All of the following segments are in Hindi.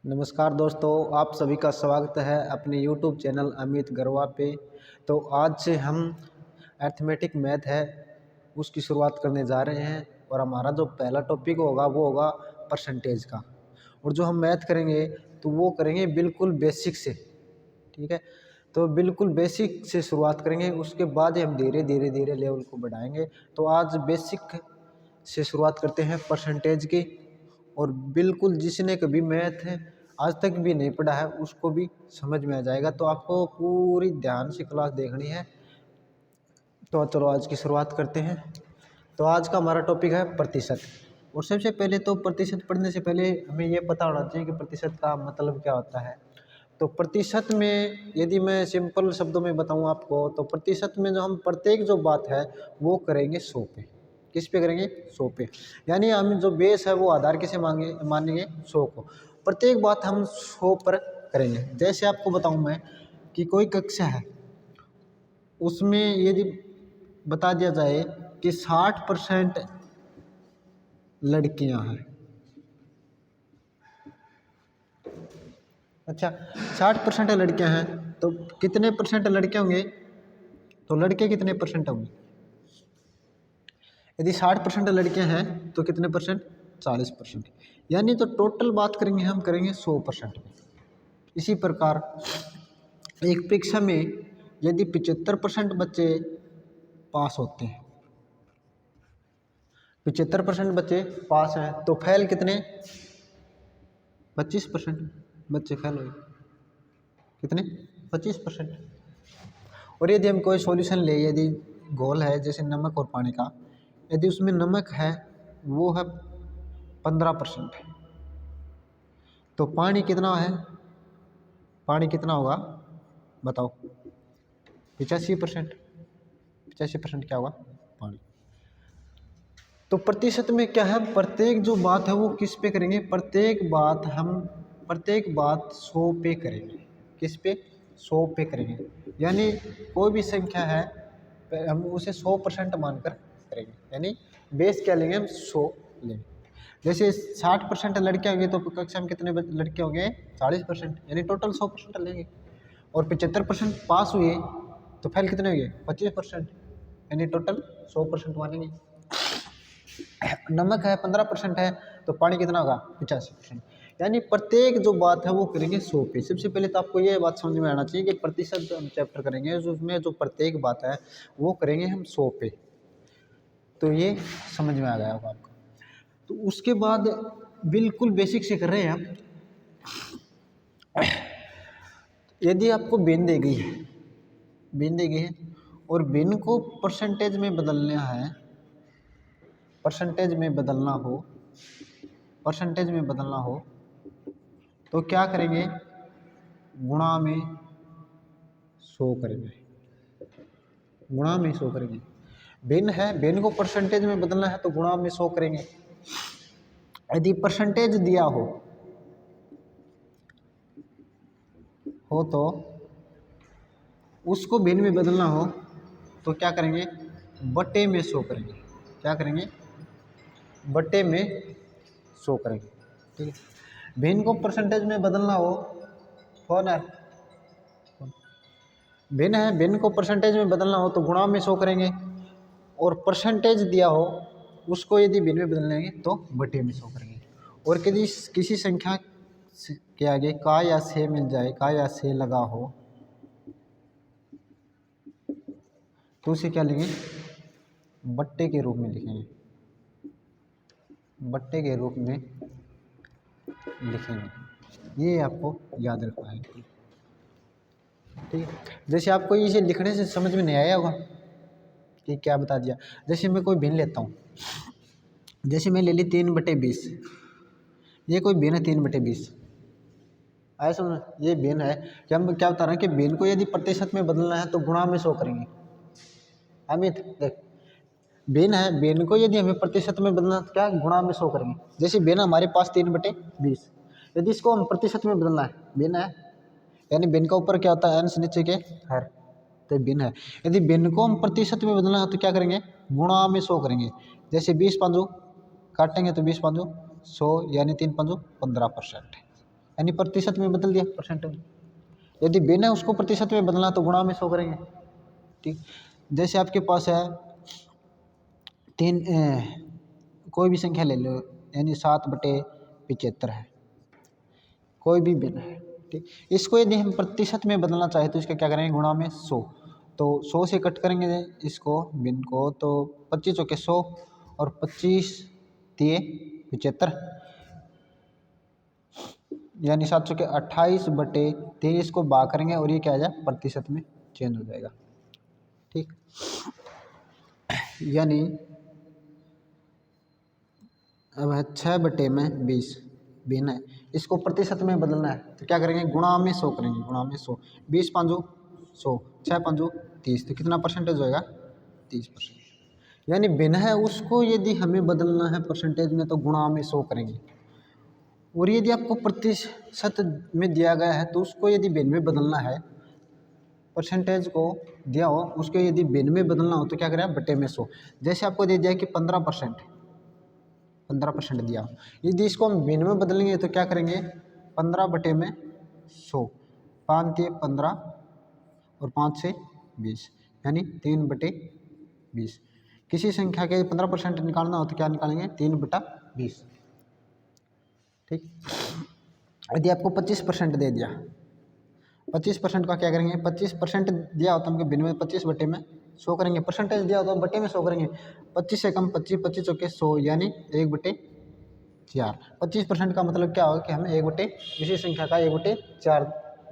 नमस्कार दोस्तों, आप सभी का स्वागत है अपने YouTube चैनल अमित गरवा पे। तो आज से हम अर्थमेटिक मैथ है उसकी शुरुआत करने जा रहे हैं और हमारा जो पहला टॉपिक होगा वो होगा परसेंटेज का। और जो हम मैथ करेंगे तो वो करेंगे बिल्कुल बेसिक से, ठीक है। तो बिल्कुल बेसिक से शुरुआत करेंगे, उसके बाद ही हम धीरे धीरे धीरे लेवल को बढ़ाएंगे। तो आज बेसिक से शुरुआत करते हैं परसेंटेज की। और बिल्कुल जिसने कभी मैथ आज तक भी नहीं पढ़ा है उसको भी समझ में आ जाएगा। तो आपको पूरी ध्यान से क्लास देखनी है। तो चलो आज की शुरुआत करते हैं। तो आज का हमारा टॉपिक है प्रतिशत। और सबसे पहले तो प्रतिशत पढ़ने से पहले हमें ये पता होना चाहिए कि प्रतिशत का मतलब क्या होता है। तो प्रतिशत में यदि मैं सिंपल शब्दों में बताऊं आपको, तो प्रतिशत में जो हम प्रत्येक जो बात है वो करेंगे 100 पे। किस पे करेंगे? 100 पे। यानी हम जो बेस है वो आधार किसे मानेंगे? 100 को। प्रत्येक बात हम 100 पर करेंगे। जैसे आपको बताऊं मैं कि कोई कक्षा है, उसमें यदि बता दिया जाए कि 60% लड़कियां हैं। अच्छा, 60% लड़कियां हैं तो कितने परसेंट लड़के होंगे? तो लड़के कितने परसेंट होंगे? यदि 60% लड़कियां हैं तो कितने परसेंट? 40%। यानी तो टोटल बात करेंगे हम करेंगे 100% में। इसी प्रकार एक परीक्षा में यदि 75% बच्चे पास होते हैं, 75% बच्चे पास हैं, तो फेल कितने? 25% बच्चे फेल हुए। कितने? 25%। और यदि हम कोई सॉल्यूशन ले, यदि घोल है जैसे नमक और पानी का, यदि उसमें नमक है वो है 15%, तो पानी कितना है? पानी कितना होगा बताओ? 85%। 85% क्या होगा? पानी। तो प्रतिशत में क्या है? प्रत्येक जो बात है वो किस पे करेंगे? प्रत्येक बात 100 पे करेंगे। किस पे? 100 पे करेंगे। यानी कोई भी संख्या है हम उसे 100% मानकर करेंगे। यानी बेस क्या लेंगे? हम 100 लेंगे। जैसे 60% लड़के होंगे तो कक्षा में कितने लड़के होंगे? 40%। यानी टोटल 100% लेंगे। और 75% पास हुए तो फेल कितने हुए? 25%। यानी टोटल 100% मानेंगे। नमक है 15% है तो पानी कितना होगा? 85%। यानी प्रत्येक जो बात है वो करेंगे 100 पे। सबसे पहले तो आपको ये बात समझ में आना चाहिए कि प्रतिशत जो हम चैप्टर करेंगे उसमें जो प्रत्येक बात है वो करेंगे हम 100 पे। तो ये समझ में आ गया होगा आपको। तो उसके बाद बिल्कुल बेसिक से कर रहे हैं हम। यदि आपको बेन दी गई है, बेन दी गई है और बेन को परसेंटेज में बदलना है, परसेंटेज में बदलना हो, परसेंटेज में बदलना हो तो क्या करेंगे? गुणा में 100 करेंगे। गुणा में 100 करेंगे। भिन्न है, भिन्न को परसेंटेज में बदलना है तो गुणा में 100 करेंगे। यदि परसेंटेज दिया हो तो उसको भिन्न में बदलना हो तो क्या करेंगे? बटे में 100 करेंगे। क्या करेंगे? बटे में 100 करेंगे। ठीक है। भिन्न को परसेंटेज में बदलना हो, कौन है? भिन्न है, भिन्न को परसेंटेज में बदलना हो तो गुणा में 100 करेंगे। और परसेंटेज दिया हो उसको यदि भिन्न में बदलेंगे तो बटे में 100 करेंगे। और यदि किसी संख्या के आगे का या से मिल जाए, का या से लगा हो तो उसे क्या लेंगे? बट्टे के रूप में लिखेंगे। बट्टे के रूप में लिखेंगे। ये आपको याद रखना है। ठीक है। जैसे आपको इसे लिखने से समझ में नहीं आया होगा कि क्या बता दिया। जैसे मैं कोई भिन्न लेता हूँ, जैसे मैं ले ली 3/20। ये कोई भिन्न है 3/20। आया समझ? ये भिन्न है कि हम क्या बता रहे हैं कि भिन्न को यदि प्रतिशत में बदलना है तो गुणा में 100 करेंगे। अमित देख, भिन्न है, भिन्न को यदि हमें प्रतिशत में बदलना तो क्या? गुणा में 100 करेंगे। जैसे भिन्न हमारे पास 3/20, यदि इसको हम प्रतिशत में बदलना है, भिन्न है यानी भिन्न का ऊपर क्या होता है? अंश, नीचे के हर, तो भिन्न है। यदि भिन्न को हम प्रतिशत में बदलना है तो क्या करेंगे? गुणा में 100 करेंगे। जैसे 20 5 काटेंगे तो 20 5 100, यानी 3 5 15%। यानी प्रतिशत में बदल दिया परसेंटेज। यदि भिन्न है उसको प्रतिशत में बदलना तो गुणा में 100 करेंगे। ठीक, जैसे आपके पास है तीन कोई भी संख्या ले लो, यानी 7/75 है, कोई भी भिन्न है। ठीक, इसको यदि हम प्रतिशत में बदलना चाहे तो इसका क्या करेंगे, गुणा में 100। तो 100 से कट करेंगे इसको भिन्न को, तो 25 चौके 100 और 25 तिये 75, यानी 7 चौके 28/23 इसको भाग करेंगे और ये क्या आ जाए प्रतिशत में चेंज हो जाएगा। ठीक, यानी अब है 6/20 भिन्न है, इसको प्रतिशत में बदलना है तो क्या करेंगे, गुणा में 100 करेंगे, गुणा में 100। 20 5 100, 6 5 30, तो कितना परसेंटेज होएगा 30%। यानी भिन्न है उसको यदि हमें बदलना है परसेंटेज में तो गुणा में 100 करेंगे, और यदि आपको प्रतिशत में दिया गया है तो उसको यदि भिन्न में बदलना है, परसेंटेज को दिया हो उसको यदि भिन्न में बदलना हो तो क्या करें, बटे में 100। जैसे आपको दे दिया कि 15% दिया, यदि इसको हम भिन्न में बदलेंगे तो क्या करेंगे, 15/100, 5 तिये 15 और 5 से 20, यानी 3/20। किसी संख्या के 15% निकालना हो तो क्या निकालेंगे, 3/20। ठीक, यदि आपको 25% दे दिया, 25% का क्या करेंगे, 25% दिया हो तो हमको भिन्न में 25/100 करेंगे, परसेंटेज दिया हो तो बटे में 100 करेंगे। 25 से कम 25, 25 चौके 100, यानी 1/4। 25% का मतलब क्या होगा कि हम 1 किसी संख्या का 1/4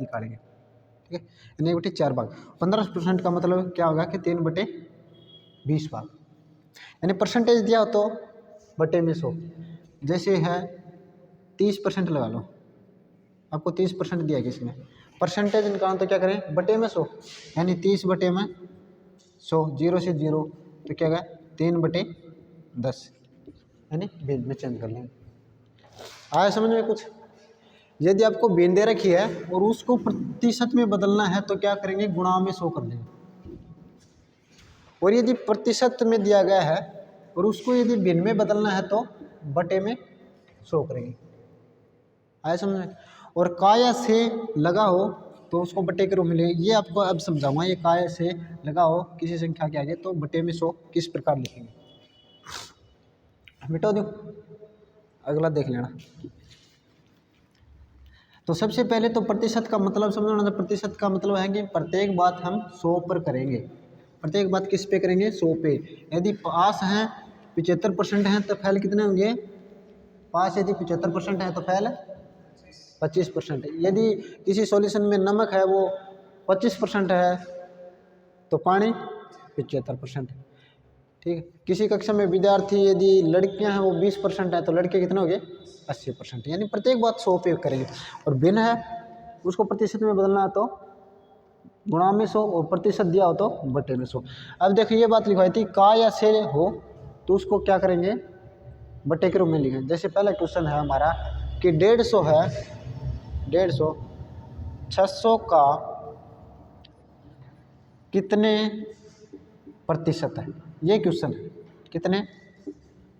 निकालेंगे। ठीक है, यानी 1/4 भाग। 15% का मतलब क्या होगा कि 3/20 भाग, यानी परसेंटेज दिया हो तो बटे में 100। जैसे है 30% लगा लो, आपको 30% दिया किसी ने, परसेंटेज निकालना तो क्या करें, बटे में 100, यानी 30/100, 0 से 0 तो क्या गया 3/10, यानी भिन्न में चेंज कर लेंगे। आया समझ में कुछ। यदि आपको भिन्न दे रखी है और उसको प्रतिशत में बदलना है तो क्या करेंगे, गुणा में 100 कर लेंगे, और यदि प्रतिशत में दिया गया है और उसको यदि भिन्न में बदलना है तो बटे में 100 करेंगे। आया समझ में। और काय से लगा हो तो उसको बटे के रूप में ले, ये आपको अब समझाऊंगा। ये काय से लगा हो किसी संख्या के आगे तो बटे में 100 किस प्रकार लिखेंगे, मिटा दो, अगला देख लेना। तो सबसे पहले तो प्रतिशत का मतलब समझना, तो प्रतिशत का मतलब है कि प्रत्येक बात हम 100 पर करेंगे। प्रत्येक बात किस पे करेंगे, 100 पे। यदि पास हैं 75% हैं तो फैल कितने होंगे, पास यदि 75% है तो फैल 25%। यदि किसी सॉल्यूशन में नमक है वो 25% है तो पानी 75%। ठीक है, किसी कक्षा में विद्यार्थी यदि लड़कियां हैं वो 20% है तो लड़के कितने हो गए 80%। यानी प्रत्येक बात 100 पे करेंगे, और भिन्न है उसको प्रतिशत में बदलना है तो गुणा में 100, और प्रतिशत दिया हो तो बटे में 100। अब देखो ये बात लिखवाई थी, का या से हो तो उसको क्या करेंगे, बटे के रूप में लिखेंगे। जैसे पहला क्वेश्चन है हमारा कि 150 है, 150 600 का कितने प्रतिशत है, ये क्वेश्चन है।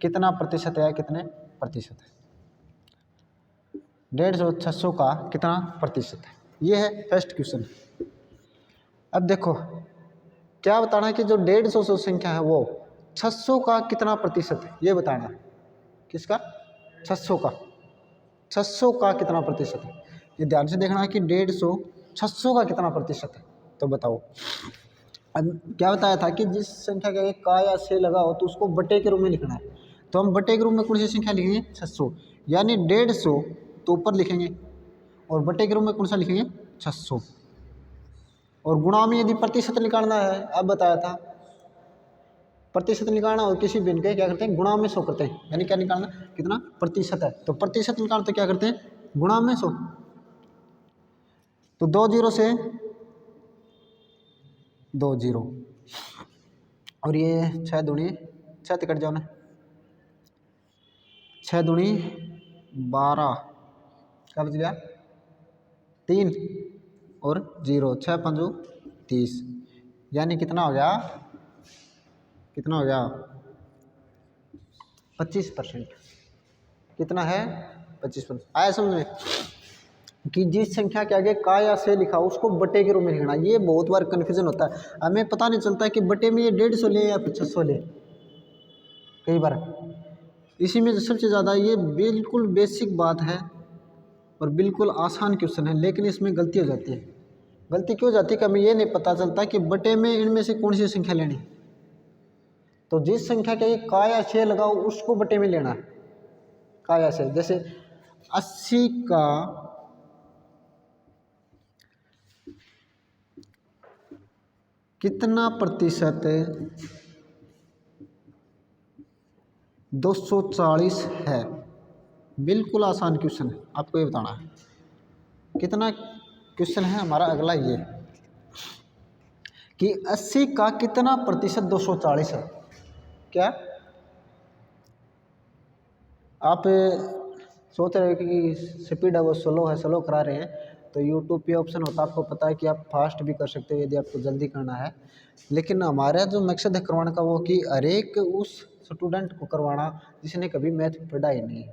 कितना प्रतिशत है, कितने प्रतिशत है, 150 600 का कितना प्रतिशत है, ये है फर्स्ट क्वेश्चन। अब देखो क्या बताना है कि जो 150 संख्या है वो 600 का कितना प्रतिशत है, ये बताना है। किसका, 600 का, 600 का कितना प्रतिशत है। ये ध्यान से देखना है कि 150 600 का कितना प्रतिशत है, तो बताओ। अब क्या बताया था कि जिस संख्या का एक का या से लगा हो तो उसको बटे के रूप में लिखना है। तो हम बटे के रूप में कौन सी संख्या लिखेंगे, 600, यानी 150 तो ऊपर लिखेंगे और बटे के रूप में कौन सा लिखेंगे, 600। और गुणा में यदि प्रतिशत निकालना है, अब बताया था प्रतिशत निकालना हो किसी भिन्न के क्या करते हैं, गुणा में 100 करते हैं। यानी क्या निकालना, कितना प्रतिशत है, तो प्रतिशत निकालना तो क्या करते हैं, गुणा में 100। तो 2 0 से 2 0, और ये 6 दूनी 6 कट जाओ ना, 6 दूनी 12, क्या बच गया 3 और 0, 6 5 30, यानी कितना हो गया, कितना हो गया 25%। कितना है 25%। आया समझ में। कि जिस संख्या के आगे का या से लिखा हो उसको बटे के रूप में लिखना। ये बहुत बार कन्फ्यूजन होता है, हमें पता नहीं चलता कि बटे में ये 150 ले या 600 ले कई बार। इसी में सबसे ज़्यादा ये बिल्कुल बेसिक बात है और बिल्कुल आसान क्वेश्चन है, लेकिन इसमें गलती हो जाती है। गलती क्यों हो जाती है कि हमें ये नहीं पता चलता कि बटे में इनमें से कौन सी संख्या लेनी। तो जिस संख्या के का या छः लगाओ उसको बटे में लेना है, का या छः। जैसे 80 का कितना प्रतिशत 240 है। बिल्कुल आसान क्वेश्चन है, आपको ये बताना है। कितना क्वेश्चन है हमारा अगला ये कि 80 का कितना प्रतिशत 240 है। क्या आप सोच रहे हो कि स्पीड है वो स्लो है, स्लो करा रहे हैं, तो यूट्यूब पे ऑप्शन होता है, आपको पता है कि आप फास्ट भी कर सकते हो यदि आपको जल्दी करना है। लेकिन हमारा जो मकसद है करवाने का वो कि हर एक उस स्टूडेंट को करवाना जिसने कभी मैथ पढ़ा ही नहीं।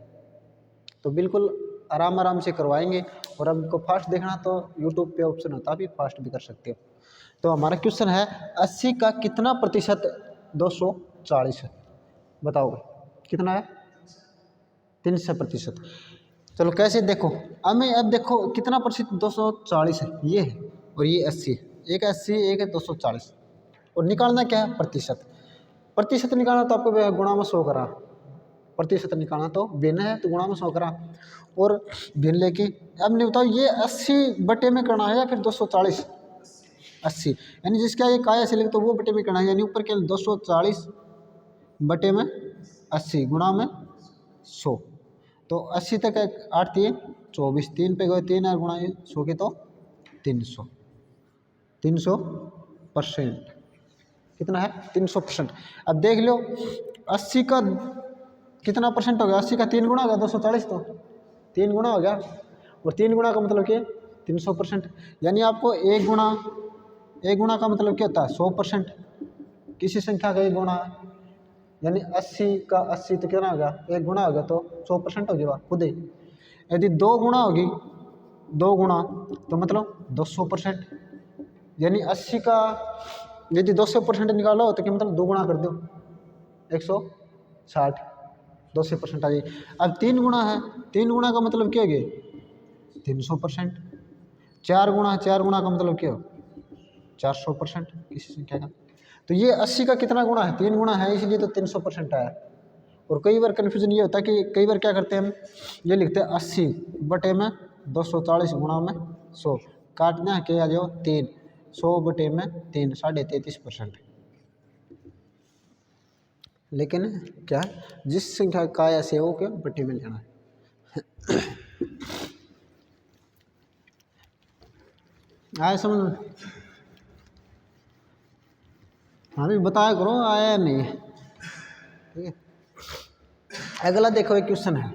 तो बिल्कुल आराम आराम से करवाएंगे। और आपको फास्ट देखना तो यूट्यूब पे ऑप्शन होता है, भी फास्ट भी कर सकते हो। तो हमारा क्वेश्चन है 80 का कितना प्रतिशत 240 है। बताओ कितना है? 300%। चलो कैसे देखो, हमें अब देखो कितना प्रतिशत 240 है, ये है और ये 80 है। एक 80 एक है 240 और निकालना क्या है? प्रतिशत। प्रतिशत निकालना तो आपको गुणा में 100 करा, प्रतिशत निकालना तो भिन्न है तो गुणा में 100 करा और भिन्न लेके अब नहीं बताओ ये 80 बटे में करना है या फिर 240। 80 यानी जिसका ये काया से लिखे तो वो बटे में करना है, यानी ऊपर के 240 बटे में 80 गुणा में 100। तो 80 तक 8 3 24, 3 पे गए 3 और गुणा 100 के तो 300। 300% कितना है? 300%। अब देख लो 80 का कितना परसेंट हो गया? 80 का 3 गुना हो गया 240, तो 3 गुना हो गया। और 3 गुना का मतलब क्या? 300%। यानी आपको एक गुणा का मतलब क्या होता है? 100%। किसी संख्या का एक गुणा है, यानी 80 का 80 तो कितना हो गया? एक गुणा हो गया तो 100% हो गया खुद ही। यदि 2 गुणा होगी, 2 गुणा तो मतलब 200%। यानी 80 का यदि 200% निकालो तो क्या मतलब 2 गुणा कर दो 160, 200% आ जाएगी। अब 3 गुणा है, 3 गुणा का मतलब क्या हो गया? 300%। 4 गुणा है, 4 गुणा का मतलब क्या हो? 400% किसी संख्या का। तो ये 80 का कितना गुणा है? 3 गुणा है, इसलिए तो 300% आया। और कई बार कन्फ्यूजन ये होता है कि कई बार क्या करते हैं हम, ये लिखते हैं 80 बटे में 240 गुणा में 100, काटना है क्या आ जाओ 3, 100 बटे में 3 33%। लेकिन क्या जिस संख्या का ऐसे हो के बटे में लेना है। आया समझ? हाँ भी बताया करो आया नहीं। ठीक है, अगला देखो एक क्वेश्चन है।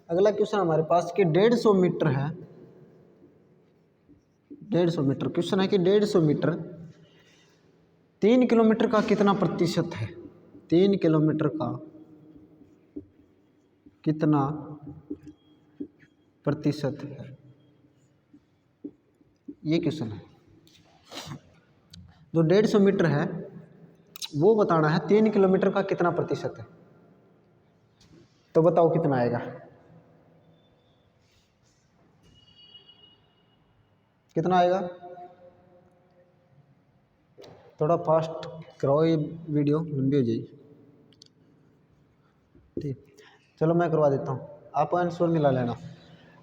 अगला क्वेश्चन हमारे पास कि 150 मीटर है। 150 मीटर क्वेश्चन है कि 150 मीटर 3 किलोमीटर का कितना प्रतिशत है? 3 किलोमीटर का कितना प्रतिशत है, ये क्वेश्चन है। जो 150 मीटर है वो बताना है 3 किलोमीटर का कितना प्रतिशत है। तो बताओ कितना आएगा? कितना आएगा? थोड़ा फास्ट करो, ये वीडियो लंबी हो जाएगी। ठीक, चलो मैं करवा देता हूँ, आप आंसर मिला लेना।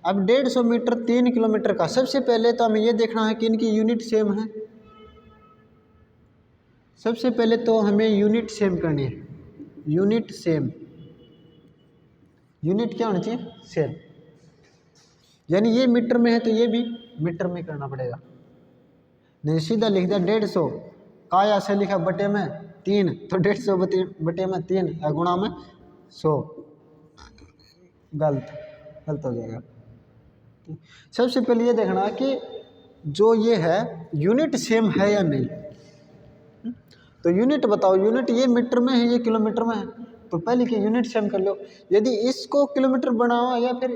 अब 150 मीटर 3 किलोमीटर का, सबसे पहले तो हमें ये देखना है कि इनकी यूनिट सेम है। सबसे पहले तो हमें यूनिट सेम करनी है। यूनिट सेम, यूनिट क्या होनी चाहिए? सेम। यानी ये मीटर में है तो ये भी मीटर में करना पड़ेगा। नहीं सीधा लिख दिया 150, काया से लिखा बटे में 3, तो 150 बटे में 3 गुणा में 100, गलत हो जाएगा। सबसे पहले ये देखना कि जो ये है यूनिट सेम है या नहीं। तो यूनिट बताओ, यूनिट ये मीटर में है ये किलोमीटर में है, तो पहले की यूनिट सेम कर लो। यदि इसको किलोमीटर बनाओ या फिर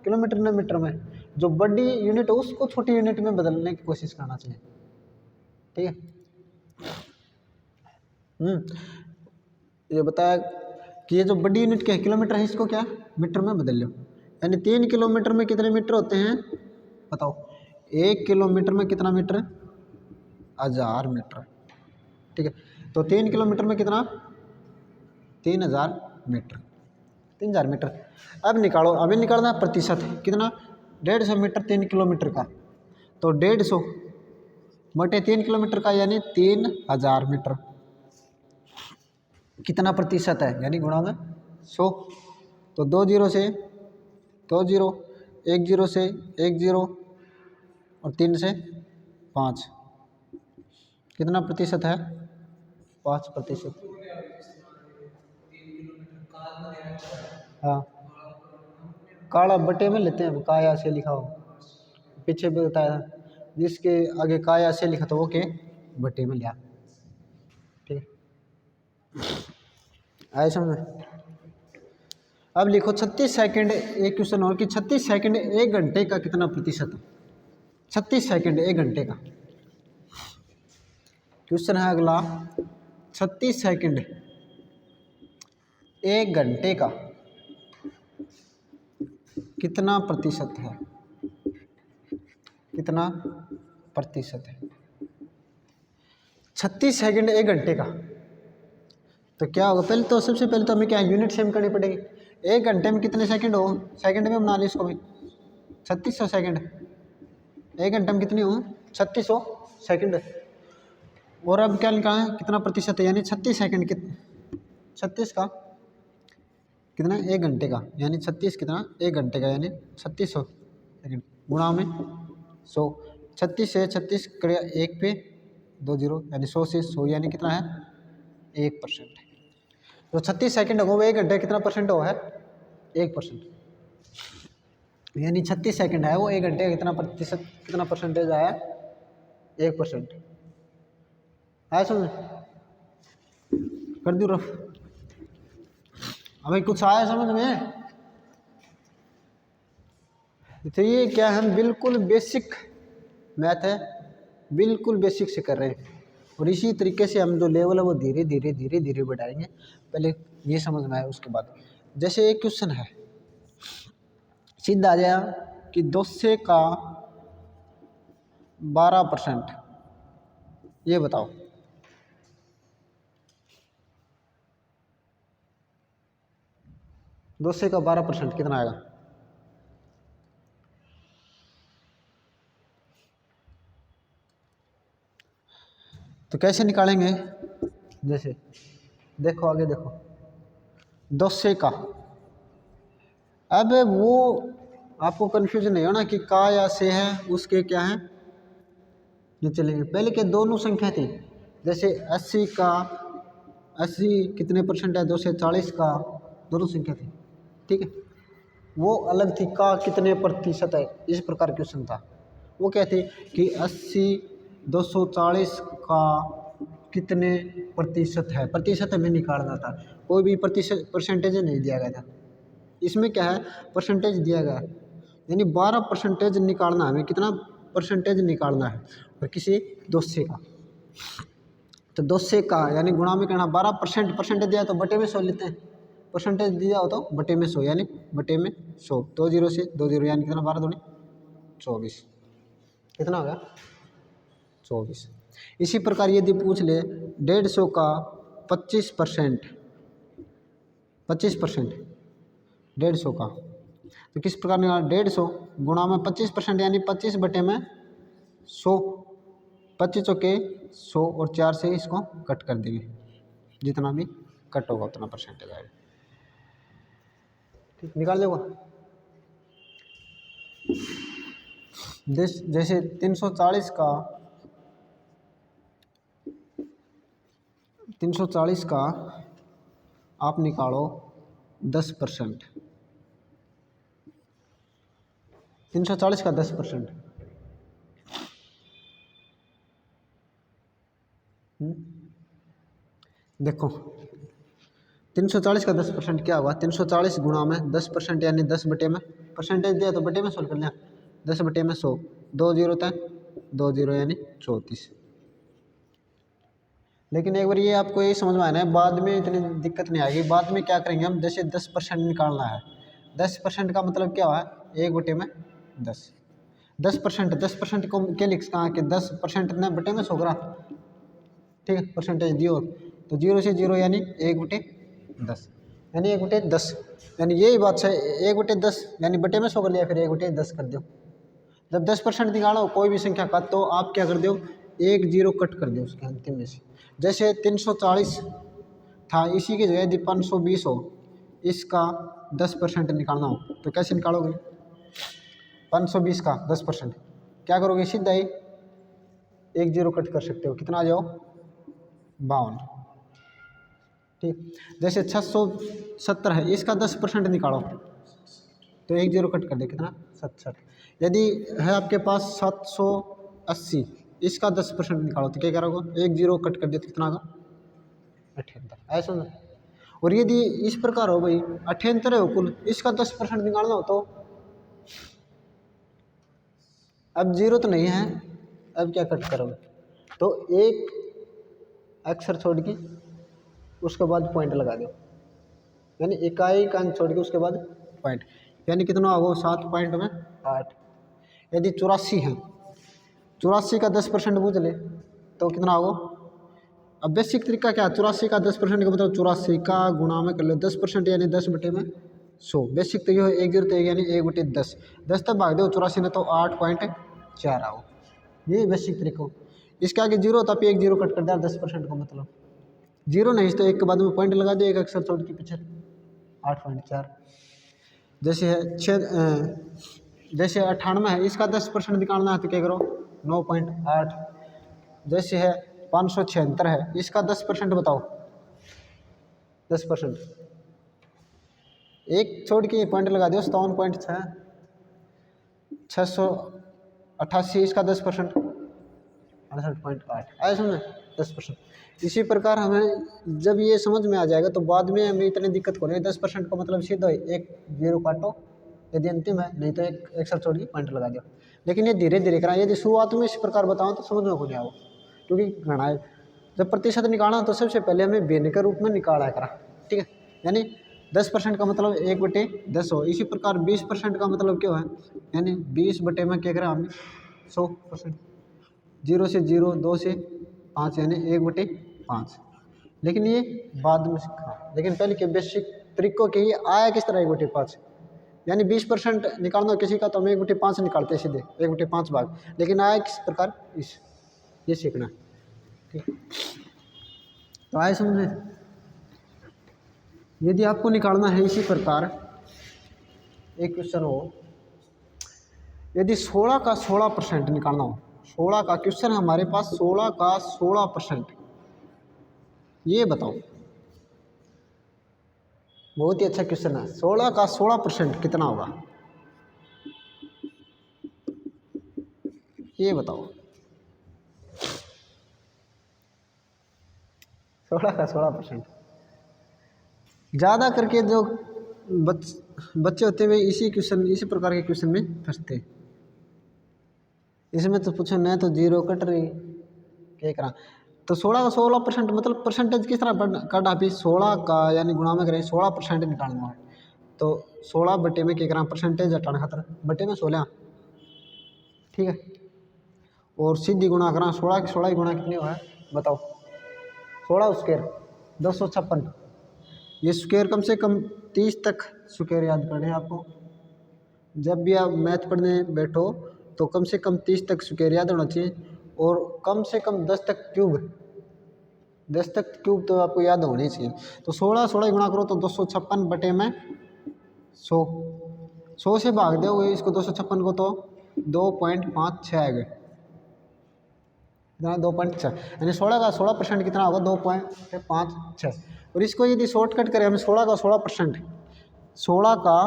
किलोमीटर न मीटर में, जो बड़ी यूनिट है उसको छोटी यूनिट में बदलने की कोशिश करना चाहिए। ठीक है। ये बताया कि ये जो बड़ी यूनिट क्या है किलोमीटर है, इसको क्या मीटर में बदल लो। यानी 3 किलोमीटर में कितने मीटर होते हैं बताओ। 1 किलोमीटर में कितना मीटर, 1000 मीटर। ठीक है, तो 3 किलोमीटर में कितना, 3000 मीटर, 3000 मीटर। अब निकालो, अभी निकालना है प्रतिशत कितना, 150 मीटर 3 किलोमीटर का, तो 150 बटे 3 किलोमीटर का यानी 3000 मीटर कितना प्रतिशत है, यानी गुणा में 100। तो 2 जीरो से 2 जीरो, 1 जीरो से 1 जीरो और 3 से 5, कितना प्रतिशत है, 5%। हाँ, काला बटे में लेते हैं, काया से लिखा हो, पीछे भी बताया था, जिसके आगे काया से लिखा था वो के बटे में लिया। ठीक है, आए समझ में। अब लिखो 36 सेकंड, एक क्वेश्चन और कि 36 सेकंड 1 घंटे का कितना प्रतिशत है। 36 सेकंड 1 घंटे का क्वेश्चन है अगला। 36 सेकंड 1 घंटे का कितना प्रतिशत है, कितना प्रतिशत है 36 सेकंड 1 घंटे का। तो क्या होगा, पहले तो सबसे पहले तो हमें क्या यूनिट सेम करनी पड़ेगी। 1 घंटे में कितने सेकंड हो, सेकंड में बना ली इसको भी, 3600 सेकंड। 1 घंटे में कितनी हो, 3600 सेकंड। और अब क्या निकालना है, कितना प्रतिशत है, यानी 36 सेकंड 36 का कितना, 1 घंटे का, यानी 36 कितना 1 घंटे का, यानी 3600 सेकंड गुणा में 100। 36 से 36 करेगा 1 पे 2 जीरो, यानी 100 से 100 यानी कितना है 1%। तो 36 सेकंड हो 1 घंटे कितना परसेंट हो है 1%, यानी 36 सेकंड है वो 1 घंटे का कितना प्रतिशत, कितना परसेंटेज आया 1%। आया समझ, कर दूँ रफ। अभी कुछ आया समझ में। तो ये क्या हम बिल्कुल बेसिक मैथ है, बिल्कुल बेसिक से कर रहे हैं, और इसी तरीके से हम जो लेवल है वो धीरे धीरे धीरे धीरे बढ़ाएंगे। पहले ये समझ में आए, उसके बाद जैसे एक क्वेश्चन है सीधा आ जाएगा कि 200 का 12%, ये बताओ। दो से का 12% कितना आएगा, तो कैसे निकालेंगे। जैसे देखो आगे देखो, 200 का, अब वो आपको कन्फ्यूजन नहीं होना कि का या से है, उसके क्या है ये चलेंगे। पहले के दोनों संख्या थी, जैसे 80 का 80 कितने परसेंट है, 240 का, दोनों संख्या थी। ठीक है, वो अलग थी, का कितने प्रतिशत है, इस प्रकार क्वेश्चन था। वो क्या थे कि 80 240 का कितने प्रतिशत है, प्रतिशत हमें निकालना था, कोई भी प्रतिशत परसेंटेज नहीं दिया गया था। इसमें क्या है, परसेंटेज दिया गया है, यानी 12% निकालना है हमें, कितना परसेंटेज निकालना है, और किसी 200 का। तो 200 का यानी गुणा में करना, 12% परसेंटेज दिया तो बटे में 100 लेते हैं, परसेंटेज दिया हो तो बटे में 100, यानी बटे में 100। 2 जीरो से 2 जीरो, यानी कितना, 12 दूनी 24, कितना हो गया 24। इसी प्रकार यदि पूछ ले 150 का 25%, 25% 150 का, तो किस प्रकार निकाला, 150 गुणा में 25% यानी 25 बटे में 100, 25 चौके 100 और 4 से इसको कट कर देंगे, जितना भी कट होगा उतना परसेंटेज आएगा। ठीक, निकाल देगा। जैसे 340 का 340 का आप निकालो 10%, 340 का 10%, देखो 340 का 10% क्या हुआ, 340 गुणा में 10% यानी 10 बटे में, परसेंटेज दिया तो बटे में सोल्व कर लिया, 10/100, 2 जीरो था 2 जीरो यानी 34। लेकिन एक बार ये आपको ये समझ में आना है, बाद में इतनी दिक्कत नहीं आएगी। बाद में क्या करेंगे हम, जैसे 10% निकालना है, 10% का मतलब क्या हुआ, 1/10। 10% को क्या लिख कहाँ कि 10% ने बटे में 100 ग्राम, ठीक है, परसेंटेज दियो तो 0 से 0 यानी 1/10 यानी 1/10, यानी यही बात है 1/10 यानी बटे में 100 कर लिया, फिर 1/10 कर दो। जब 10% निकालो कोई भी संख्या का तो आप क्या कर दो, 1 जीरो कट कर दो उसके अंतिम में से। जैसे 340 था, इसी की जगह यदि 520 हो, इसका 10% निकालना हो तो कैसे निकालोगे, 520 का 10% क्या करोगे, सीधा ही 1 जीरो कट कर सकते हो, कितना आ जाओ 52, ठीक। जैसे 670 है, इसका 10% निकालो तो 1 जीरो कट कर दे, कितना 67। यदि है आपके पास 780, इसका 10% निकालो तो क्या करोगे, 1 जीरो कट कर दे तो कितना आगा 78, ऐसा ना। और यदि इस प्रकार हो भाई 78 है कुल, इसका 10% निकालना हो तो अब जीरो तो नहीं है, अब क्या कट करोगे, तो एक अक्षर छोड़ के उसके बाद पॉइंट लगा दो, यानी इकाई का अंक छोड़ के उसके बाद पॉइंट, यानी कितना होगा 7.8। यदि 84 है, 84 का 10% बूझ ले तो कितना होगा। अब बेसिक तरीका क्या है, 84 का 10% का मतलब 84 का गुणा में कर लो 10% यानी 10/100। बेसिक तो ये है 1 जीरो तो यानी 1/10, 10 तक भाग दो 84 ने तो 8.4 आओ, ये बेसिक तरीका। इसके आगे जीरो था, 1 जीरो कट कर दिया 10% को, मतलब जीरो नहीं तो एक के बाद में पॉइंट लगा दो, एक अक्षर छोड़ के पीछे 8.4। जैसे है जैसे 98 है, इसका 10% निकालना है तो क्या करो 9.8। जैसे है 576 है, इसका 10% बताओ, 10% एक छोड़ के पॉइंट लगा दो 57.6। 688, इसका 10% 68.8, ऐसे में 10%। इसी प्रकार हमें जब ये समझ में आ जाएगा तो बाद में हमें इतनी दिक्कत को नहीं, 10% का मतलब सीधा एक जीरो काटो यदि अंतिम है, नहीं तो एक अक्षर छोड़ के पॉइंट लगा दो। लेकिन ये धीरे धीरे कराएं, यदि शुरुआत में इस प्रकार बताऊँ तो समझ में को नहीं आओ, क्योंकि गणना जब प्रतिशत निकालना तो सबसे पहले हमें भिन्न के रूप में निकाला करा, ठीक है। यानी 10% का मतलब 1/10 हो, इसी प्रकार 20% का मतलब क्या है, यानी 20 बटे में क्या करा हमने 100%। 0 से 0, 2 से 5 यानी 1/5। लेकिन ये बाद में सीखा, लेकिन पहले के बेसिक तरीकों के ये आया किस तरह 1/5, यानी 20% निकालना किसी का तो हम 1/5 निकालते हैं सीधे 1/5 भाग, लेकिन आया किस प्रकार इस, ये सीखना, ठीक। तो आए समझ में। यदि आपको निकालना है इसी प्रकार एक क्वेश्चन हो, यदि 16 का 16% निकालना हो, 16 का क्वेश्चन हमारे पास 16 का 16%, ये बताओ, बहुत ही अच्छा क्वेश्चन है। 16 का 16% कितना होगा, ये बताओ। 16 का 16%, ज़्यादा करके जो बच्चे होते हुए इसी क्वेश्चन, इसी प्रकार के क्वेश्चन में फंसते। इसमें तो पूछो नहीं तो जीरो कट रही क्या करा, तो 16 का 16% मतलब परसेंटेज किस तरह काटा, फिर 16 का यानी गुणा में करें 16% निकालना है तो 16 बटे में क्या करा परसेंटेज हटाना खातर बटे में 16, ठीक है। और सीधी गुणा करा 16 की 16 गुणा कितनी हुआ है बताओ, 16 स्क्वायर 256। ये स्क्वायर कम से कम 30 तक स्क्वायर याद करने आपको, जब भी आप मैथ पढ़ने बैठो तो कम से कम 30 तक स्क्वायर याद होना चाहिए, और कम से कम 10 तक क्यूब, 10 तक क्यूब तो आपको याद होनी चाहिए। तो 16 16 गुणा करो तो 256 बटे में 100, 100 से भाग दो इसको 256 को तो 2.56 आएगा, कितना 2.6, यानी 16 का 16% कितना होगा 2.56। और इसको यदि शॉर्टकट करें हमें 16 का 16%, 16 का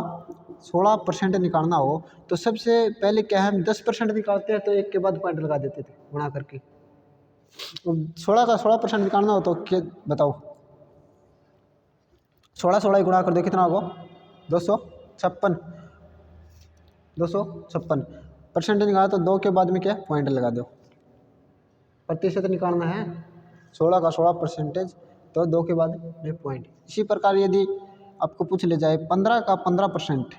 16% निकालना हो तो सबसे पहले क्या है हम 10% निकालते हैं तो एक के बाद पॉइंट लगा देते थे गुणा करके। 16 का 16% निकालना हो तो क्या बताओ, 16 16 गुणा कर दो कितना होगा 256, 256। परसेंटेज निकाला तो 2 के बाद में क्या पॉइंट लगा दो। प्रतिशत निकालना है 16 का 16% तो 2 के बाद में पॉइंट। इसी प्रकार यदि आपको पूछ ले जाए 15 का 15%,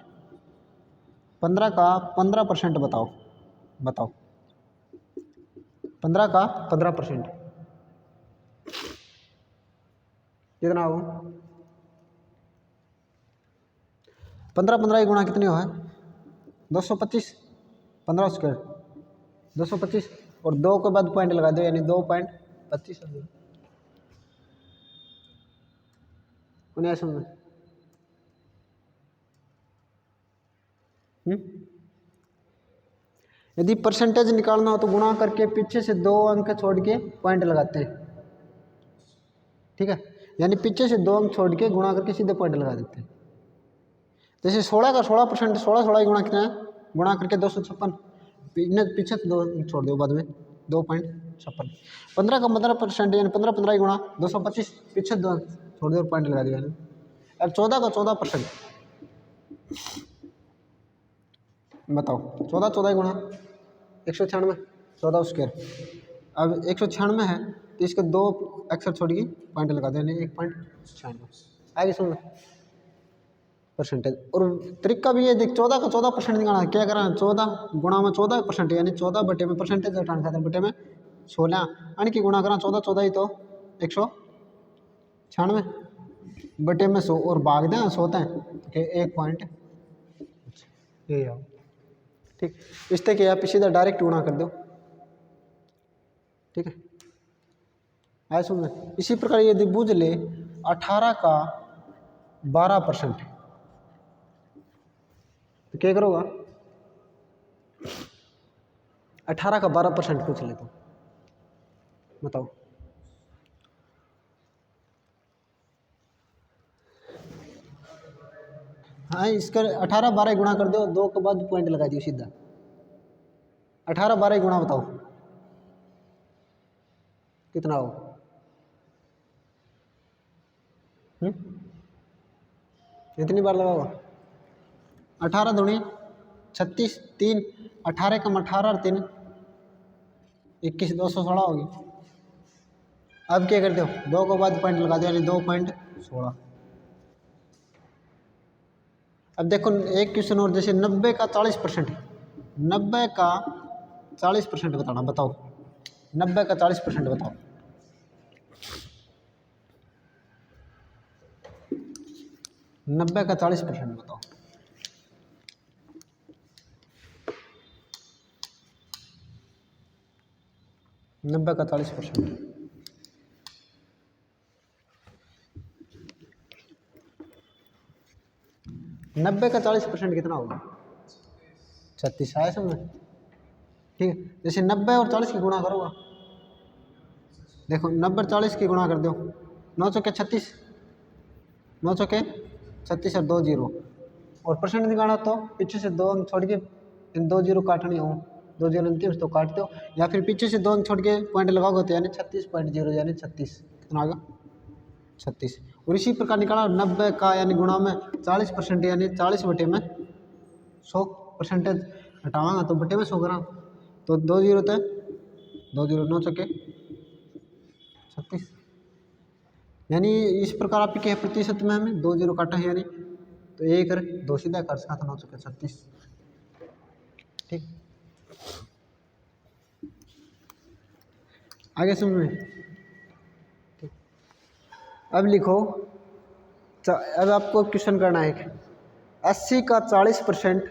15 का 15% बताओ, बताओ 15 का 15% कितना हो? 15 की गुणा कितनी हो है? 225, 15 स्क्वायर 225 और 2 के बाद पॉइंट लगा दो यानी 2.25 समझ। यदि परसेंटेज निकालना हो तो गुणा करके पीछे से 2 अंक छोड़ के पॉइंट लगाते हैं, ठीक है, यानी पीछे से 2 अंक छोड़ के गुणा करके सीधे पॉइंट लगा देते हैं। जैसे 16 का 16%, 16 ही गुणा कितना है, गुणा करके 256, पीछे से 2 अंक छोड़ दो बाद में 2.56। 15 का 15% यानी 15 ही गुणा 225, पीछे 2 अंक छोड़ दो पॉइंट लगा दिया। अब 14 का 14% बताओ, 14 ही गुणा 196, 14 स्क्वायर। अब 196 है तो इसके 2 अक्षर छोड़िए पॉइंट लगा दो यानी 1.96 आगे सुन परसेंटेज। और तरीका भी ये देख, 14 का 14% निकालना क्या करना है, 14 गुणा में 14% यानी 14 बटे में परसेंटेज हटाना खाते बटे में 16 यानी कि गुणा करना 14 ही तो 196 बटे में 100 और भाग दें 100 हैं 1 पॉइंट ये आओ, ठीक। इससे क्या आप सीधा डायरेक्ट गुणा कर दो, ठीक है। आए सुन में इसी प्रकार यदि बूझ ले 18 का 12% तो क्या करोगा, 18 का 12% पूछ ले तो बताओ। हाँ इसका 18 12 गुणा कर दो, 2 के बाद पॉइंट लगा दियो सीधा। 18 12 गुणा बताओ कितना हो? इतनी बार लगाओगा? 18 दूनी 36, 3 18 कम 18 और 3 21, 216 होगी। अब क्या करते हो, 2 के बाद पॉइंट लगा दो यानी 2.16। अब देखो एक क्वेश्चन और, जैसे 90 का 40%, 90 का 40% बताना, बताओ 90 का 40% बताओ। 90 का 40% बताओ। नब्बे का 40%, नब्बे का 40% कितना होगा? 36 आया समझ, ठीक है। जैसे 90 और 40 की गुणा करोगा, देखो 90 और 40 की गुणा कर दो, 9 चौके 36, 9 चौके 36 और 2 जीरो, और परसेंट निकालना तो पीछे से 2 अंक छोड़ के इन 2 जीरो काटनी हो, 2 जीरो अंतिम तो काट दो, या फिर पीछे से 2 अंक छोड़ के पॉइंट लगाओगे तो यानी 36.0 यानी 36 कितना आ गया 36। और इसी प्रकार निकाला 90 का यानी गुणा में 40% यानी 40 बटे में 100 परसेंटेज हटावांगा तो बटे में 100 करा तो 2 जीरो थे 2 जीरो 9 चौके 36, यानी इस प्रकार आपके क्या प्रतिशत में हमें 2 जीरो काटा है यानी तो ये कर 2 सीधा कर सकता 9 चौके 36, ठीक। आगे समझ में, ठीक। अब लिखो, अब आपको क्वेश्चन करना है 80 का 40%,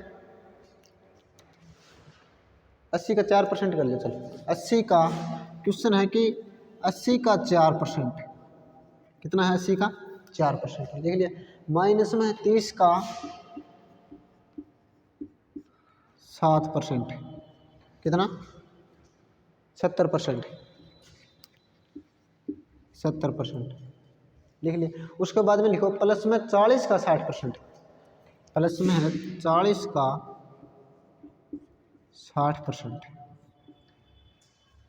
80 का 4% कर लिया चल। 80 का क्वेश्चन है कि 80 का 4% कितना है, 80 का 4% देख लिया, माइनस में 30 का 7% कितना 70%, 70% लिख लिया। उसके बाद में लिखो प्लस में 40 का 60%, प्लस में है 40 का 60%,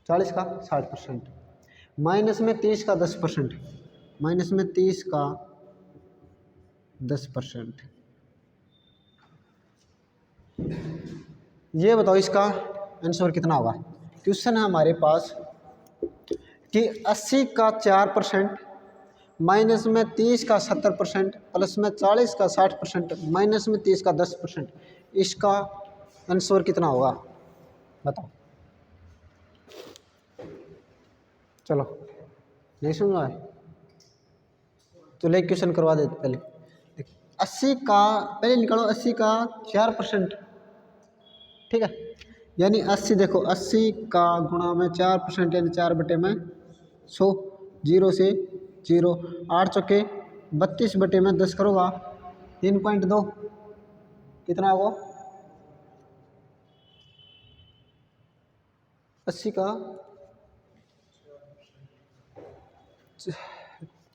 40 का 60%, माइनस में 30 का 10%, माइनस में 30 का 10%, ये बताओ इसका आंसर कितना होगा। क्वेश्चन है हमारे पास कि 80 का 4%, माइनस में 30 का 70%, प्लस में 40 का 60%, माइनस में 30 का 10%, इसका आंसर कितना होगा बताओ। चलो नहीं समझ आए तो ले क्वेश्चन करवा देते पहले। 80 का पहले निकालो, 80 का 4%, ठीक है, यानी 80 देखो 80 का गुणा में 4% यानी 4 बटे में 100, 0 से 0, 8 चौके 32 बटे में 10 करोगा 3.2, कितना होगा 80 का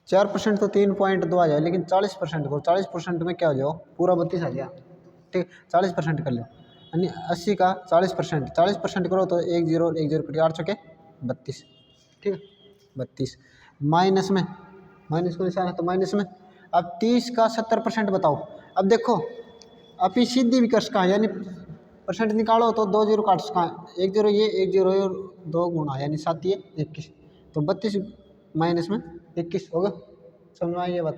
4% तो 3.2 आ जाए, लेकिन 40% को 40% में क्या हो जाओ पूरा 32 आ गया, ठीक, 40% कर लो, यानी 80 का 40%, 40% करो तो 1 0 1 0 कटिए 8 चौके 32, ठीक है 32, माइनस में माइनस को निशान है तो माइनस में। अब 30 का 70% बताओ। अब देखो अब ये सीधी विकर्ष का है, यानी परसेंट निकालो तो 2 0 काट सका, 1 0 ये 1 0 ये 2 गुणा यानी 7 ये 21, तो 32 माइनस में 21 होगा। समझ में आई ये बात,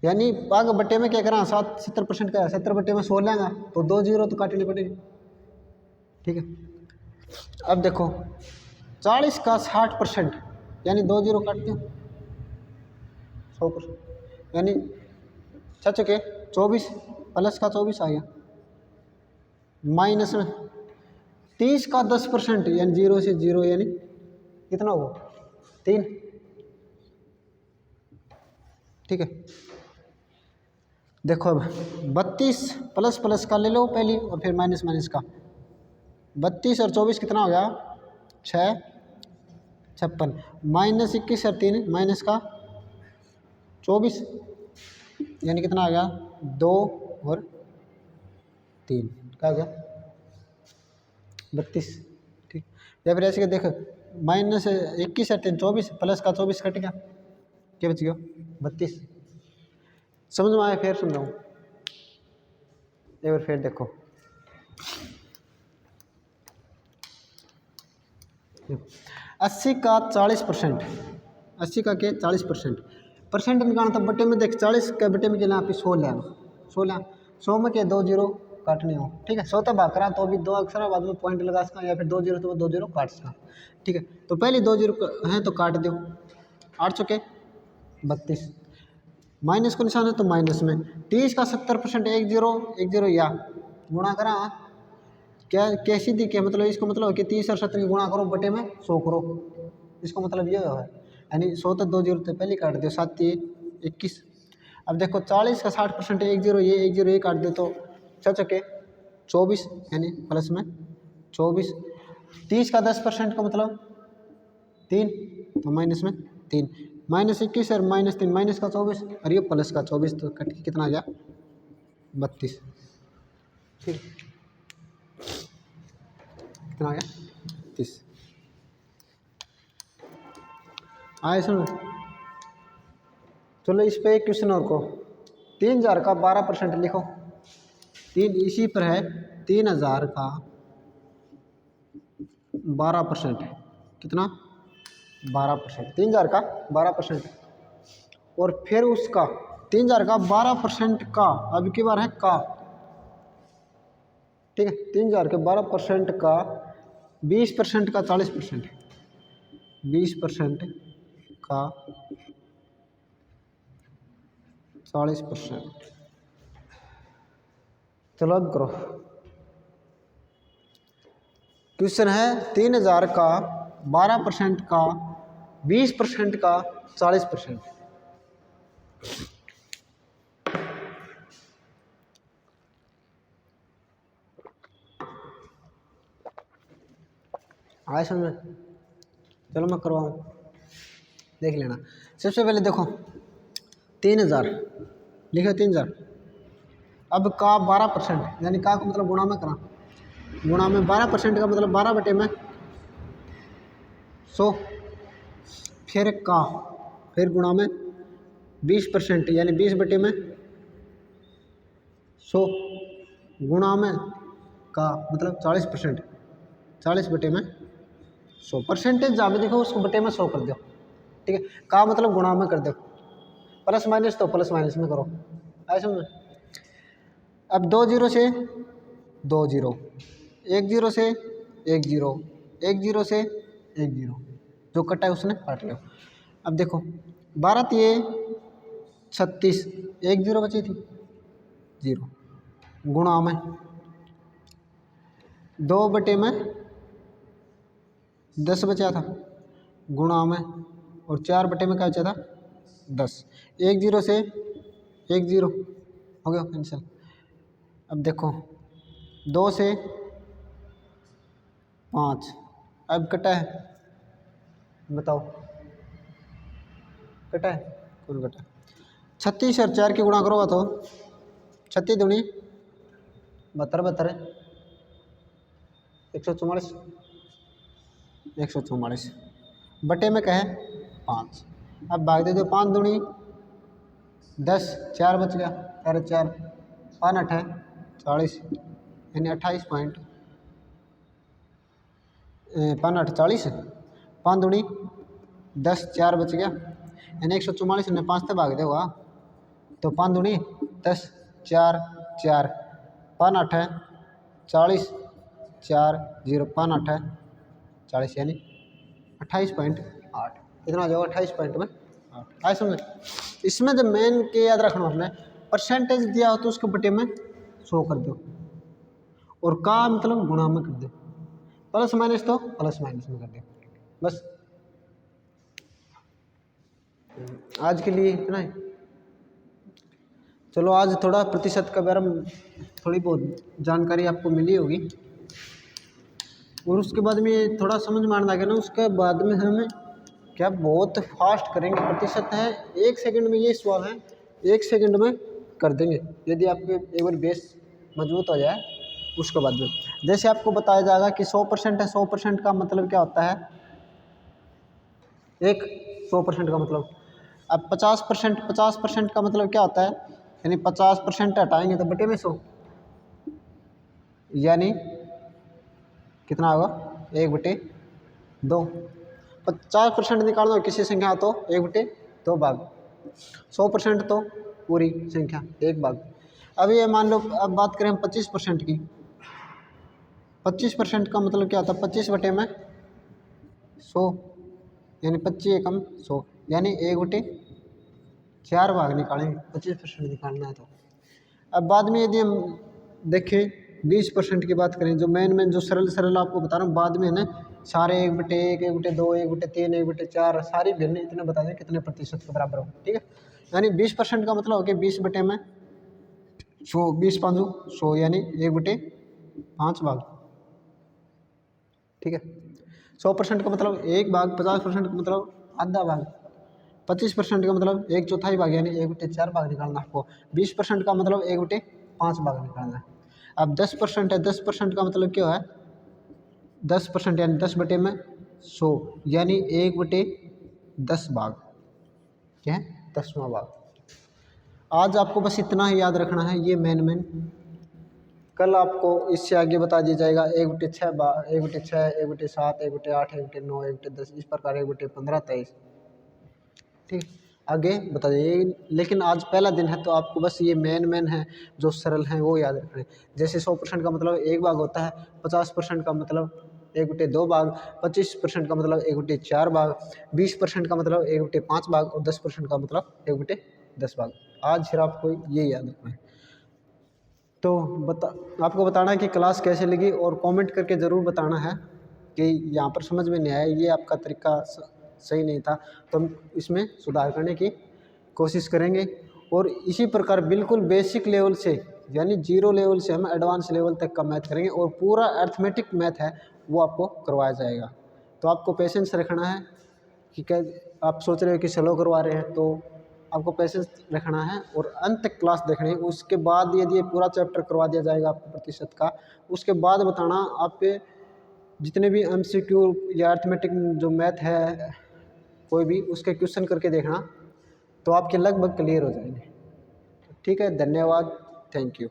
यानी भाग बट्टे में क्या करा 70% का 70 बट्टे में 16 लेंगे तो 2 0 तो काटनी पड़ेगी, ठीक है। अब देखो 40 का 60% यानी 2 0 काटते हो 100%, यानी 6 चुके 24, प्लस का 24 आ गया, माइनस में 30 का 10% यानी 0 से 0 यानी कितना होगा 3, ठीक है। देखो अब 32 प्लस प्लस का ले लो पहली और फिर माइनस माइनस का, 32 और 24 कितना हो गया 6 56, माइनस 21 और 3 माइनस का 24 यानी कितना आ गया 2 और 3 क्या आ गया 32, ठीक। या फिर ऐसे देखो माइनस 21 और 3 24, प्लस का 24 कट गया, क्या बच गया 32। समझ में आया, फिर समझाऊँ एक बार फिर देखो, 80 का 40%, 80 का क्या 40%, परसेंट निकालना था बटे में, देख 40 के बटे में चला आप 16 100 में क्या 2 0 काटने हो, ठीक है। 100 तो भाग करा तो अभी 2 अक्षर बाद में पॉइंट लगा सका, या फिर 2 0 तो 2 0 काट सका, ठीक है। तो पहले 2 0 हैं तो काट दो, 8 चुके 32, माइनस को निशान है तो माइनस में 30 का 70% 1 0 1 0 या गुणा करा क्या कैसी दी क्या मतलब, इसको मतलब कि 30 और 70 की गुणा करो बटे में 100 करो, इसको मतलब ये है, यानी 100 तो 2 0 तो पहले काट दो 7 ये 21। अब देखो 40 का 60% 1 0 ये काट दो तो 6 चुके 24 यानी प्लस में 24, 30 का 10% का मतलब 3 तो माइनस में 3, माइनस 21 और माइनस 3 माइनस का 24 और ये प्लस का 24 तो कट के कितना आ गया 32, ठीक कितना आ गया 30 आए सुनो। चलो इस पे एक क्वेश्चन और को, 3000 का 12% लिखो, तीन इसी पर है 3000 का 12% कितना 12%, 3000 का 12% और फिर उसका 3000 का 12% का अब की बार है का, ठीक है। 3000 के 12% का 20% का 40%, 20% का 40%, चलो अब करो। क्वेश्चन है 3000 का 12% का 20% का 40%, आए समझ, चलो मैं करवाऊँ देख लेना। सबसे पहले देखो 3000 लिखो 3000, अब का 12% यानी का मतलब गुणा में करा, गुणा में 12% का मतलब 12 बटे में 100, फिर का फिर गुणा में 20% यानी 20 बटे में 100 गुणा में का मतलब 40%, 40 बटे में 100, परसेंटेज जहाँ भी देखो उसको बटे में 100 कर दो, ठीक है। का मतलब गुणा में कर दो, प्लस माइनस तो प्लस माइनस में करो, ऐसे में। अब 2 जीरो से 2 जीरो, 1 जीरो से 1 जीरो, 1 जीरो से 1 जीरो, जो कटा है उसने काट लो। अब देखो 12 तिये 36, 1 जीरो बची थी, 0, गुणा में 2 बटे में 10 बचा था, गुणा में, और 4 बटे में क्या बचा था 10, 1 जीरो से 1 जीरो हो गया कैंसिल। अब देखो 2 से 5, अब कटा है, बताओ कटा है, कौन कटा? 36 और 4 की गुणा करोगा तो 36 दूनी 72, 72 144, 144 बटे में क्या है 5। अब भाग दे दो, 5 दूनी 10, 4 बच गया, 4 4 5 8 है 40, यानी 28 पॉइंट 5 8 40, 5 दूनी 10, 4 बच गया, यानी 144 ने 5 से भाग देगा तो 5 दूनी 10, 4 4 5 8 है 40, 4 0 5 8 है 40, यानी 28.8, कितना हो जाएगा 28 पॉइंट में 8। आई समझ। इसमें जब मेन के याद रखना अपने परसेंटेज दिया हो तो उसके बटे में 100 कर दो, और का मतलब गुणा में कर दो, प्लस माइनस तो प्लस माइनस में कर दो, बस। आज के लिए इतना ही। चलो आज थोड़ा प्रतिशत के बारे में थोड़ी बहुत जानकारी आपको मिली होगी, और उसके बाद में थोड़ा समझ में आने लगा ना, उसके बाद में हमें क्या बहुत फास्ट करेंगे। प्रतिशत है 1 सेकंड में, ये सवाल है 1 सेकंड में कर देंगे यदि आपके एक बार बेस मजबूत हो जाए। उसके बाद में जैसे आपको बताया जाएगा कि 100% है, 100% का मतलब क्या होता है, एक 100% का मतलब। अब 50% का मतलब क्या होता है, यानी 50% हटाएंगे तो बटे में 100, यानी कितना होगा 1/2। 50% निकालना हो किसी संख्या तो 1/2 भाग, 100% तो पूरी संख्या 1 भाग। अब ये मान लो, अब बात करें हम 25% की, 25% का मतलब क्या होता है 25 बटे में 100, यानी 25 एकम 100, यानी 1/4 भाग निकालेंगे 25% निकालना है तो। अब बाद में यदि हम देखें 20% की बात करें, जो मेन जो सरल आपको बता रहा हूँ, बाद में है ना सारे 1/1, 1/2, 1/3, 1/4 सारी भिन्न इतने बता दें कितने प्रतिशत के बराबर हो, ठीक है। यानी 20% का मतलब हो गया 20 बटे में 100, 20 5 100, यानी 1/5 भाग, ठीक है। 100% का मतलब 1 भाग, 50% का मतलब आधा भाग, 25% का मतलब 1/4 भाग, यानी 1/4 भाग निकालना आपको। 20% का मतलब 1/5 भाग निकालना है। अब 10% है, 10% का मतलब क्या है 10%, यानी 10 बटे में 100, यानी 1/10 भाग, क्या है 10वां भाग। आज आपको बस इतना ही याद रखना है, ये मेन। कल आपको इससे आगे बता दिया जाएगा 1/6 भाग, 1/6, 1/7, 1/8, 1/9, 1/10, इस प्रकार 1/15, 23, ठीक, आगे बता दें। लेकिन आज पहला दिन है तो आपको बस ये मेन है जो सरल हैं वो याद रखना है। जैसे 100% का मतलब 1 भाग होता है, 50% का मतलब 1/2 भाग, 25% का मतलब 1/4 भाग, 20% का मतलब 1/5 भाग, और 10% का मतलब 1/10 भाग। आज फिर आपको ये याद रखना है। तो आपको बताना है कि क्लास कैसे लगी, और कमेंट करके ज़रूर बताना है कि यहाँ पर समझ में नहीं आया, ये आपका तरीका सही नहीं था, तो हम इसमें सुधार करने की कोशिश करेंगे। और इसी प्रकार बिल्कुल बेसिक लेवल से, यानी 0 लेवल से हम एडवांस लेवल तक का मैथ करेंगे, और पूरा अर्थमेटिक मैथ है वो आपको करवाया जाएगा। तो आपको पेशेंस रखना है कि क्या आप सोच रहे हो कि स्लो करवा रहे हैं, तो आपको पेशेंस रखना है और अंत तक क्लास देखनी है। उसके बाद यदि ये पूरा चैप्टर करवा दिया जाएगा आपको प्रतिशत का, उसके बाद बताना आपके जितने भी MCQ या अर्थमेटिक जो मैथ है कोई भी, उसके क्वेश्चन करके देखना, तो आपके लगभग क्लियर हो जाएंगे। ठीक है, धन्यवाद, थैंक यू।